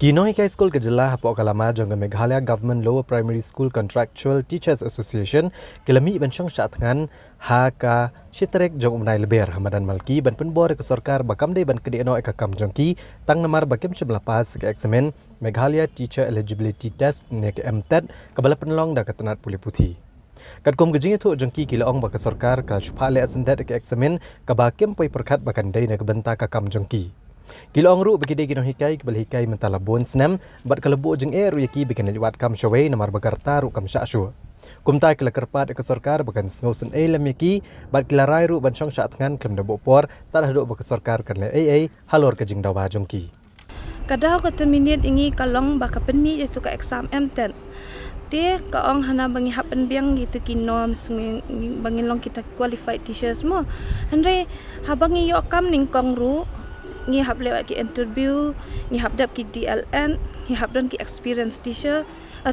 Kinoi High School kejelah hapo kalama jong Meghalaya Government Lower Primary School Contractual Teachers Association kelami benchong syatngan haka shitrek jong umnai leber Hamadan Malki ban penbor ke sorkar bakam dei ban kedeno ekakam jongki tang namar bakem sebelapas ke eksamen Meghalaya Teacher Eligibility Test nek MTET kabala penolong da ketenat pulih putih. Kat kom gejing itu jongki kilaong baka sorkar ka syuphale asendet ke eksamen kabakem poi perkat bakan dei nek benta kakam jongki. Kilong ru bagi degi no hikai kebal hikai mentala bon senam bat kalebu jeng ru yaki bikin liwat kam syawai namar bagarta ru kam syashu. Kumtai kala kerpat ke sorkar bakan sngosen lam yaki bat kilarai ru ban syong syatngan klem da bopor tak haduk baka sorkar kan le halor ke jing dawa jongki. Kadang kata minit ingi kalong baka penmi itu ke exam MTET. Te kaong hana bangi hapen biang gitu kinom bangi long kita qualified teachers mo. Andre habangi yo kam ning kong ru ngi hab lewat ki interview ngi hab dap ki DLN ngi hab don ki experience teacher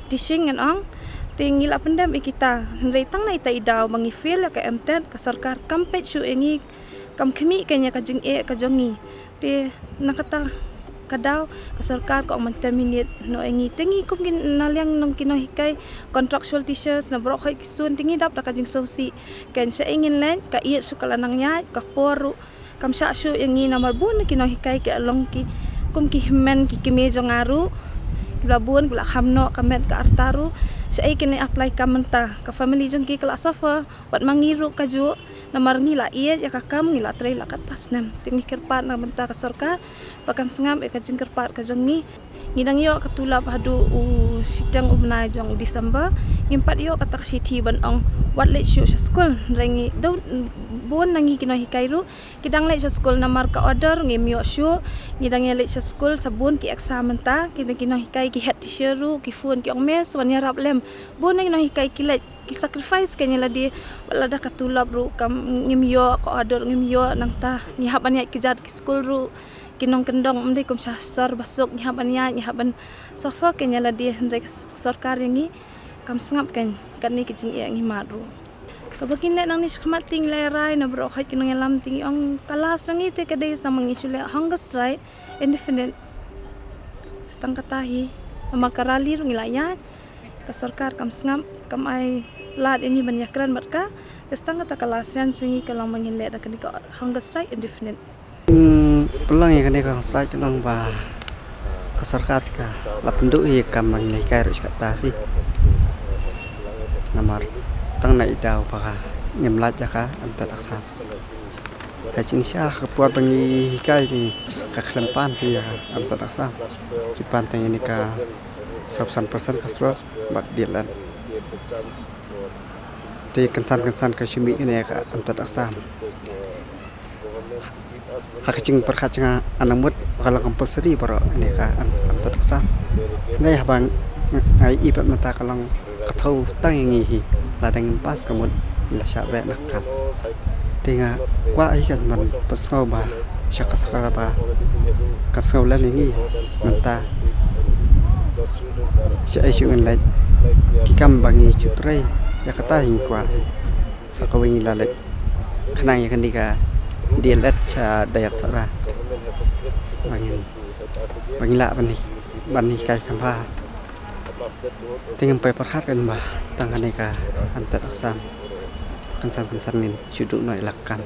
teaching and ong tingi la pendam kita ndai tang nai tai daw bangi feel ka MTET ka sarkar kampet shu ngi kam khmi kanya ka jing ka jongi te nakata kadaw ka sarkar ko man terminate no ngi tingi kum gin nalyang nong kino hikai contractual teachers na bro khoi kisun tingi dap ka jing sosi kan sa ingin len ka iet su kala nang nya ka poru kam syashu yang ini nomor bun kino hikai ke along ki kum ki men ki mejo ngaru labun kula khamno kamet ka artaru sai kini apply kamenta ka family jong ki kala sofa wat mangiru kaju nomor ni la iya ya kakam ni la trai la katas nem tingni kerpat na benta ka sorkar pakan sengam ka jing kerpat ka jong ni ngidang yo katulap hadu sidang umna jong Desember ngimpat yo katak siti ban ong wat let show school rangi do bon nangi kino hikai ru kidang let school namar ka order ngim yo show ngidang ya let school sabun ki exam ta kino hikai ki head teacher ru ki phone ki ong mes wan yarap lem bon nang no hikai ki let ki sacrifice kanya la di wala da katulap ru kam ngim yo ka order ngim yo nang ta ni haban ya ki jad ki school ru kinong kendong mendai kum sasar basuk ni haban sofa kanya la di ndek sarkar yangi kam sengap kan ni kijing ya ngi maru kabakin le nang ni skmat ting lerai na bro khait kinong lam ting ong kalas nang ite kadai sama ngisule hunger strike independent setang katahi makarali ru ngilayat ka sarkar kam sengap kam ai lat ini banyakran matka setang kata kalasan singi kalong mangin le da kan ka hunger strike independent pelang ya kan dia strike lang ba ka sarkar ka la penduk ye kam mangin kai ru kata fi namar tang nai daw pa nyemlat ya ka anta taksan ka cingsha ka puat bangi kai ni ka klempan pi anta taksan ki panteng ini ka 100% ka stro bak dilan te kansan ka shimi ini ka anta taksan hakicing perkacang anamut kalau compulsory baro ini ka anta taksan ngai habang ai ipat mata kalang kathau tang ngi la dang pas kamut la syabe nakkat tinga kwa ai kan man pasau ba syakasara ba kasau la ngi menta syai syungan la kikam bangi chutrai ya kata hi kwa sakawing la lek khnai kan diga dielet cha dayak sara bangin la bani kai khampa tinggal perkat kan bah tangan eka antar aksam kansan nin sudut no elakkan